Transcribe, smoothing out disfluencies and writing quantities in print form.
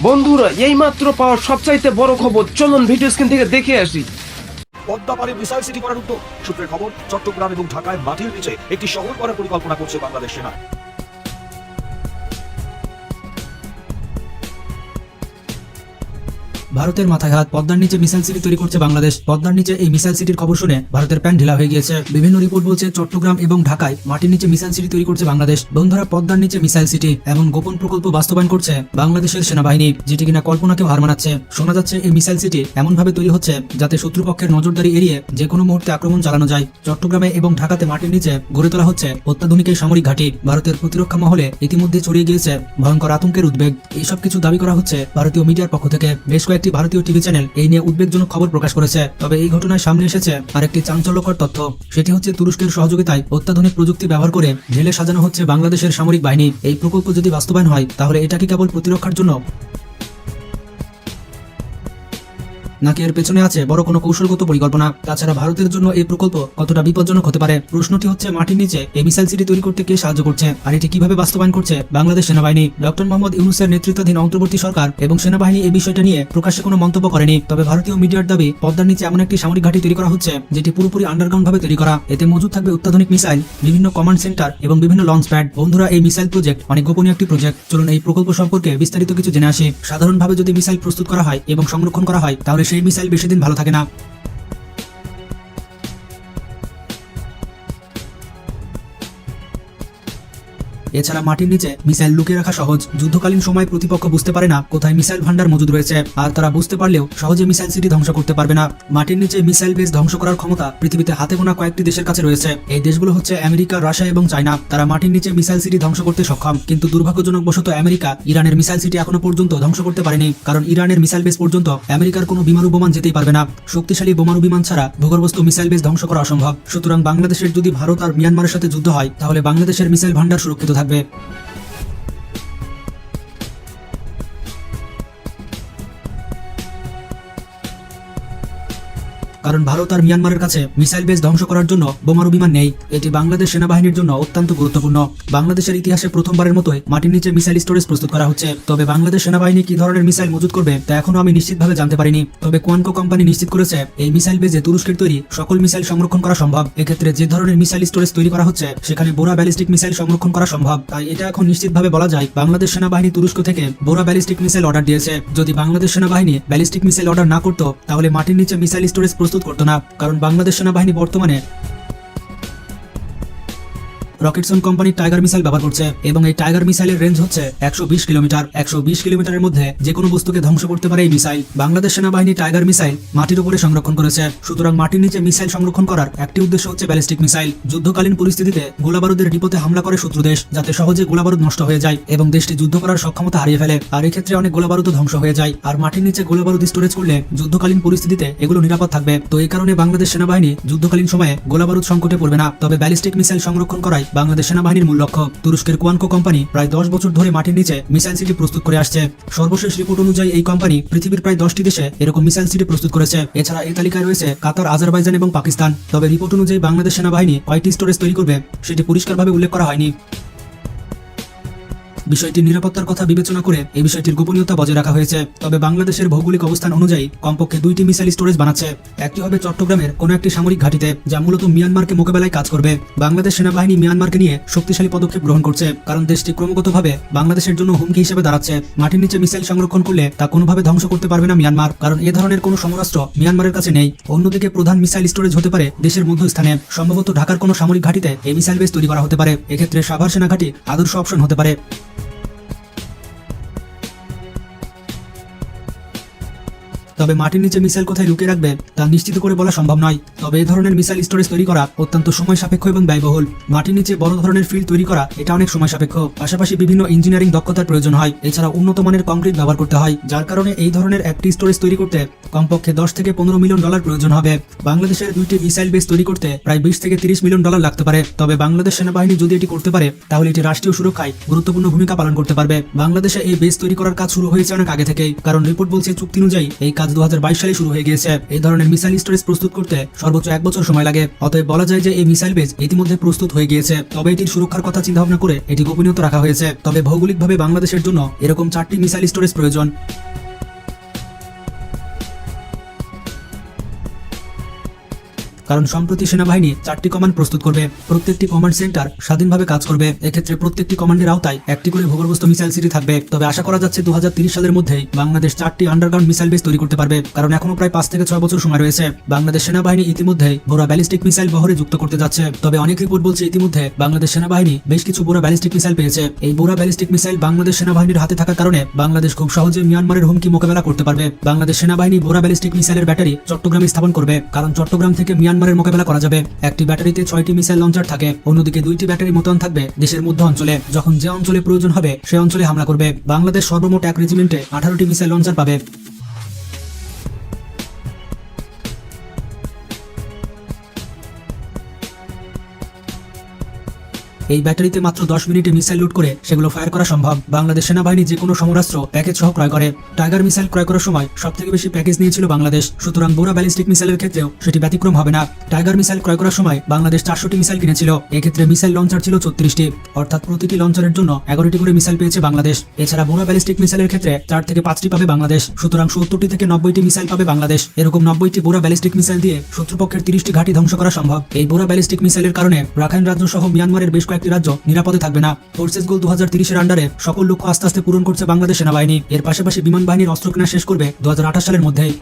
বন্ধুরা, এই মাত্র পাওয়া সবচাইতে বড় খবর, চলুন ভিডিও স্ক্রিন থেকে দেখে আসি। পদ্মা পারে মিসাইল সিটি করার উদ্যোগ। সূত্রের খবর, চট্টগ্রাম এবং ঢাকায় মাটির নিচে একটি শহর করার পরিকল্পনা করছে বাংলাদেশ সেনা। ভারতের মাথায় হাত, পদ্মার নিচে মিসাইল সিটি তৈরি করছে বাংলাদেশ। পদ্মার নিচে এই মিসাইল সিটির খবর শুনে ভারতের প্যান ঢিলা হয়ে গিয়েছে। বিভিন্ন রিপোর্ট বলছে চট্টগ্রাম এবং ঢাকায় মাটির নিচে মিসাইল সিটি তৈরি করছে বাংলাদেশ। বন্ধুরা, পদ্মার নিচে মিসাইল সিটি এমন গোপন প্রকল্প বাস্তবায়ন করছে বাংলাদেশের সেনাবাহিনী, যেটি কিনা কল্পনাকেও হার মানাচ্ছে। শোনা যাচ্ছে এই মিসাইল সিটি এমন ভাবে তৈরি হচ্ছে যাতে শত্রুপক্ষের নজরদারি এড়িয়ে যে কোনো মুহূর্তে আক্রমণ চালানো যায়। চট্টগ্রামে এবং ঢাকাতে মাটির নিচে গড়ে তোলা হচ্ছে অত্যাধুনিক এই সামরিক ঘাঁটি। ভারতের প্রতিরক্ষা মহলে ইতিমধ্যে ছড়িয়ে গিয়েছে ভয়ঙ্কর আতঙ্কের উদ্বেগ। এইসব কিছু দাবি করা হচ্ছে ভারতীয় মিডিয়ার পক্ষ থেকে। বেশ কয়েকটি ভারতীয় টিভি চ্যানেল এই নিয়ে উদ্বেগজনক খবর প্রকাশ করেছে। তবে এই ঘটনায় সামনে এসেছে আরেকটি চাঞ্চল্যকর তথ্য। সেটি হচ্ছে তুরস্কের সহযোগিতায় অত্যাধুনিক প্রযুক্তি ব্যবহার করে ঢেলে সাজানো হচ্ছে বাংলাদেশের সামরিক বাহিনী। এই প্রকল্প যদি বাস্তবায়ন হয় তাহলে এটা কি কেবল প্রতিরক্ষার জন্য, নাকি এর পেছনে আছে বড় কোনো কৌশলগত পরিকল্পনা? তাছাড়া ভারতের জন্য এই প্রকল্প কতটা বিপজ্জনক হতে পারে? প্রশ্নটি হচ্ছে, মাটির নিচে এই মিসাইল সিটি তৈরি করতে কে সাহায্য করছে, আর এটি কিভাবে বাস্তবায়ন করছে বাংলাদেশ সেনাবাহিনী? ডক্টর মোহাম্মদ ইউনূসের নেতৃত্বাধীন অন্তর্বর্তী সরকার এবং সেনাবাহিনী এই বিষয়টা নিয়ে প্রকাশ্যে কোনো মন্তব্য করেনি। তবে ভারতীয় মিডিয়ার দাবি, পদ্মার নিচে এমন একটি সামরিক ঘাঁটি তৈরি করা হচ্ছে যেটি পুরোপুরি আন্ডারগ্রাউন্ড ভাবে তৈরি করা। এতে মজুদ থাকবে অত্যাধুনিক মিসাইল, বিভিন্ন কমান্ড সেন্টার এবং বিভিন্ন লঞ্চ প্যাড। বন্ধুরা, এই মিসাইল প্রজেক্ট অনেক গোপনীয় একটি প্রজেক্ট। চলুন এই প্রকল্প সম্পর্কে বিস্তারিত কিছু জেনে আসি। সাধারণভাবে যদি মিসাইল প্রস্তুত করা হয় এবং সংরক্ষণ করা হয় তাহলে সেই মিসাইল বেশি দিন ভালো থাকে না। এছাড়া মাটির নিচে মিসাইল লুকিয়ে রাখা সহজ। যুদ্ধকালীন সময় প্রতিপক্ষ বুঝতে পারে না কোথায় মিসাইল ভান্ডার মজুদ রয়েছে, আর তারা বুঝতে পারলেও সহজে মিসাইল সিটি ধ্বংস করতে পারবে না। মাটির নিচে মিসাইল বেস ধ্বংস করার ক্ষমতা পৃথিবীতে হাতে গোনা কয়েকটি দেশের কাছে রয়েছে। এই দেশগুলো হচ্ছে আমেরিকা, রাশিয়া এবং চায়না। তারা মাটির নিচে মিসাইল সিটি ধ্বংস করতে সক্ষম, কিন্তু দুর্ভাগ্যজনকবশত আমেরিকা ইরানের মিসাইল সিটি এখনো পর্যন্ত ধ্বংস করতে পারেনি। কারণ ইরানের মিসাইল বেস পর্যন্ত আমেরিকার কোনো বিমানু বিমান যেতেই পারবে না। শক্তিশালী বোমারু বিমান ছাড়া ভূগর্ভস্থ মিসাইল বেস ধ্বংস করা অসম্ভব। সুতরাং বাংলাদেশের যদি ভারত আর মিয়ানমারের সাথে যুদ্ধ হয় তাহলে বাংলাদেশের মিসাইল ভান্ডার সুরক্ষিত থাকবে। কারণ ভারত আর মিয়ানমারের কাছে মিসাইল বেস ধ্বংস করার জন্য বোমারু বিমান নেই। এটি বাংলাদেশ সেনাবাহিনীর জন্য অত্যন্ত গুরুত্বপূর্ণ। বাংলাদেশের ইতিহাসে প্রথমবারের মতোই মাটির নিচে মিসাইল স্টোরেজ প্রস্তুত করা হচ্ছে। তবে বাংলাদেশ সেনাবাহিনী কি ধরনের মিসাইল মজুত করবে তা এখনো আমি নিশ্চিতভাবে জানতে পারিনি। তবে কোয়ানকো কোম্পানি নিশ্চিত করেছে এই মিসাইল বেজে তুরস্কের তৈরি সকল মিসাইল সংরক্ষণ করা সম্ভব। এক্ষেত্রে যে ধরনের মিসাইল স্টোরেজ তৈরি করা হচ্ছে সেখানে বোরা ব্যালিস্টিক মিসাইল সংরক্ষণ করা সম্ভব। তাই এটা এখন নিশ্চিতভাবে বলা যায় বাংলাদেশ সেনাবাহিনী তুরস্ক থেকে বোরা ব্যালিস্টিক মিসাইল অর্ডার দিয়েছে। যদি বাংলাদেশ সেনাবাহিনী ব্যালিস্টিক মিসাইল অর্ডার না করতো তাহলে মাটির নিচে মিসাইল স্টোরেজ প্রস্তুত করতো না। কারণ বাংলাদেশ সেনাবাহিনী বর্তমানে রকেটসন কোম্পানির টাইগার মিসাইল ব্যবহার করছে এবং এই টাইগার মিসাইলের রেঞ্জ হচ্ছে 120 কিলোমিটার। 120 কিলোমিটারের মধ্যে যে কোনো বস্তুকে ধ্বংস করতে পারে এই মিসাইল। বাংলাদেশ সেনাবাহিনী টাইগার মিসাইল মাটির উপরে সংরক্ষণ করেছে। সুতরাং মাটির নিচে মিসাইল সংরক্ষণ করার একটি উদ্দেশ্য হচ্ছে ব্যালিস্টিক মিসাইল। যুদ্ধকালীন পরিস্থিতিতে গোলাবারুদের ডিপোতে হামলা করে শত্রু দেশ, যাতে সহজে গোলাবারুদ নষ্ট হয়ে যায় এবং দেশটি যুদ্ধ করার সক্ষমতা হারিয়ে ফেলে। আর এক্ষেত্রে অনেক গোলাবারুদ ধ্বংস হয়ে যায়। আর মাটির নিচে গোলাবারুদ স্টোরেজ করলে যুদ্ধকালীন পরিস্থিতিতে এগুলো নিরাপদ থাকবে। তো এই কারণে বাংলাদেশ সেনাবাহিনী যুদ্ধকালীন সময়ে গোলাবারুদ সংকটে পড়বে না। তবে ব্যালিস্টিক মিসাইল সংরক্ষণ করাই বাংলাদেশ সেনাবাহিনীর মূল লক্ষ্য। তুরস্কের কোয়ানকো কোম্পানি প্রায় 10 বছর ধরে মাটির নিচে মিসাইল সিটি প্রস্তুত করে আসছে। সর্বশেষ রিপোর্ট অনুযায়ী এই কোম্পানি পৃথিবীর প্রায় 10টি দেশে এরকম মিসাইল সিটি প্রস্তুত করেছে। এছাড়া এই তালিকায় রয়েছে কাতার, আজারবাইজান এবং পাকিস্তান। তবে রিপোর্ট অনুযায়ী বাংলাদেশ সেনাবাহিনী কয়টি স্টোরেজ তৈরি করবে সেটি পরিষ্কারভাবে উল্লেখ করা হয়নি। বিষয়টির নিরাপত্তার কথা বিবেচনা করে এই বিষয়টির গোপনীয়তা বজায় রাখা হয়েছে। তবে বাংলাদেশের ভৌগোলিক অবস্থান অনুযায়ী কমপক্ষে 2টি মিসাইল স্টোরেজ বানাচ্ছে। একটি হবে চট্টগ্রামের কোনো একটি সামরিক ঘাঁটিতে, যা মূলত মিয়ানমারকে মোকাবেলায় কাজ করবে। বাংলাদেশ সেনাবাহিনী মিয়ানমারকে নিয়ে শক্তিশালী পদক্ষেপ গ্রহণ করছে, কারণ দেশটি ক্রমাগতভাবে বাংলাদেশের জন্য হুমকি হিসেবে দাঁড়াচ্ছে। মাটির নিচে মিসাইল সংরক্ষণ করলে তা কোনোভাবে ধ্বংস করতে পারবে না মিয়ানমার, কারণ এ ধরনের কোনো সমরাস্ত্র মিয়ানমারের কাছে নেই। অন্যদিকে প্রধান মিসাইল স্টোরেজ হতে পারে দেশের মধ্যস্থানে, সম্ভবত ঢাকার কোনো সামরিক ঘাঁটিতে এই মিসাইল বেস তৈরি করা হতে পারে। এক্ষেত্রে সাভার সেনা ঘাঁটি আদর্শ অপশন হতে পারে। তবে মাটির নিচে মিসাইল কোথায় লুকিয়ে রাখবে তা নিশ্চিত করে বলা সম্ভব নয়। তবে এই ধরনের মিসাইল স্টোরেজ তৈরি করা অত্যন্ত সময় সাপেক্ষ এবং ব্যয়বহুল। মাটির নিচে বড় ধরনের ফিল্ড তৈরি করা এটা অনেক সময় সাপেক্ষ। পাশাপাশি বিভিন্ন ইঞ্জিনিয়ারিং দক্ষতার প্রয়োজন হয়। এছাড়া উন্নত মানের কংক্রিট ব্যবহার করতে হয়, যার কারণে এই ধরনের একটি স্টোরেজ তৈরি করতে কমপক্ষে 10 থেকে 15 মিলিয়ন ডলার প্রয়োজন হবে। বাংলাদেশের 2টি মিসাইল বেস তৈরি করতে প্রায় 20 থেকে 30 মিলিয়ন ডলার লাগতে পারে। তবে বাংলাদেশ সেনাবাহিনী যদি এটি করতে পারে তাহলে এটি রাষ্ট্রীয় সুরক্ষায় গুরুত্বপূর্ণ ভূমিকা পালন করতে পারবে। বাংলাদেশে এই বেস তৈরি করার কাজ শুরু হয়েছে অনেক আগে থেকেই, কারণ রিপোর্ট বলছে চুক্তি অনুযায়ী এই কাজ কাজ 2022 সালে শুরু হয়ে গিয়েছে। এই ধরনের মিসাইল স্টোরেজ প্রস্তুত করতে সর্বোচ্চ 1 বছর সময় লাগে। অতএব বলা যায় যে এই মিসাইল বেজ ইতিমধ্যে প্রস্তুত হয়ে গিয়েছে। তবে এটির সুরক্ষার কথা চিন্তা ভাবনা করে এটি গোপনীয়তা রাখা হয়েছে। তবে ভৌগোলিকভাবে বাংলাদেশের জন্য এরকম 4টি মিসাইল স্টোরেজ প্রয়োজন। কারণ সম্প্রতি সেনাবাহিনী 4টি কমান্ড প্রস্তুত করবে। প্রত্যেকটি কমান্ড সেন্টার স্বাধীনভাবে কাজ করবে। এক্ষেত্রে প্রত্যেকটি কমান্ডের আওতায় একটি করে ভূগর্ভস্থ মিসাইল সিটি থাকবে। তবে আশা করা যাচ্ছে 2030 সালের মধ্যেই বাংলাদেশ 4টি আন্ডারগ্রাউন্ড মিসাইল বেস তৈরি করতে পারবে। কারণ এখনো প্রায় 5 থেকে 6 বছর সময় রয়েছে। বাংলাদেশ সেনাবাহিনী ইতিমধ্যেই বোরা ব্যালিস্টিক মিসাইল বহরে যুক্ত করতে যাচ্ছে। তবে অনেক রিপোর্ট বলছে ইতিমধ্যে বাংলাদেশ সেনাবাহিনী বেশ কিছু বোরা ব্যালিস্টিক মিসাইল পেয়েছে। এই বোরা ব্যালিস্টিক মিসাইল বাংলাদেশ সেনাবাহিনীর হাতে থাকার কারণে বাংলাদেশ খুব সহজে মিয়ানমারের হুমকি মোকাবেলা করতে পারবে। বাংলাদেশ সেনাবাহিনী বোরা ব্যালিস্টিক মিসাইলের ব্যাটারি চট্টগ্রামে স্থাপন করবে। কারণ চট্টগ্রাম থেকে মিয়ানমারের মোকাবেলা করা যাবে। একটি ব্যাটারিতে 6টি মিসাইল লঞ্চার থাকে। অন্যদিকে 2টি ব্যাটারি মোতায়েন থাকবে দেশের মধ্য অঞ্চলে। যখন যে অঞ্চলে প্রয়োজন হবে সে অঞ্চলে হামলা করবে। বাংলাদেশ সর্বমোট এক রেজিমেন্টে 18টি মিসাইল লঞ্চার পাবে। এই ব্যাটারিতে মাত্র 10 মিনিটে মিসাইল লোড করে সেগুলো ফায়ার করা সম্ভব। বাংলাদেশ সেনাবাহিনী যে কোনো সমরাস্ত্র প্যাকেজ সহ ক্রয় করে। টাইগার মিসাইল ক্রয় করার সময় সবথেকে বেশি প্যাকেজ নিয়েছিল বাংলাদেশ। সুতরাং বোরা ব্যালিস্টিক মিসাইলের ক্ষেত্রেও সেটি ব্যতিক্রম হবে না। টাইগার মিসাইল ক্রয় করার সময় বাংলাদেশ 400টি মিসাইল কিনেছিল। এক্ষেত্রে মিসাইল লঞ্চার ছিল 34টি, অর্থাৎ প্রতিটি লঞ্চারের জন্য 11টি করে মিসাইল পেয়েছে বাংলাদেশ। এছাড়া বোরা ব্যালিস্টিক মিসাইলের ক্ষেত্রে 4 থেকে 5টি পাবে বাংলাদেশ। সুতরাং 70টি থেকে 90টি মিসাইল পাবে বাংলাদেশ। এরকম 90টি বোরা ব্যালিস্টিক মিসাইল দিয়ে শত্রুপক্ষের 30টি ঘাঁটি ধ্বংস করা সম্ভব। এই বোরা ব্যালিস্টিক মিসাইলের কারণে রাখাইন রাজ্য সহ মিয়ানমারের বেশ কয়েকটি রাজ্য নিরাপদে থাকবে না। ফোর্সেস গোল 2030 এর আন্ডারে সকল লক্ষ্য আস্তে আস্তে পূরণ করছে বাংলাদেশ সেনাবাহিনী। এর পাশাপাশি বিমান বাহিনীর অস্ত্র কেনা শেষ করবে 2028 সালের মধ্যেই।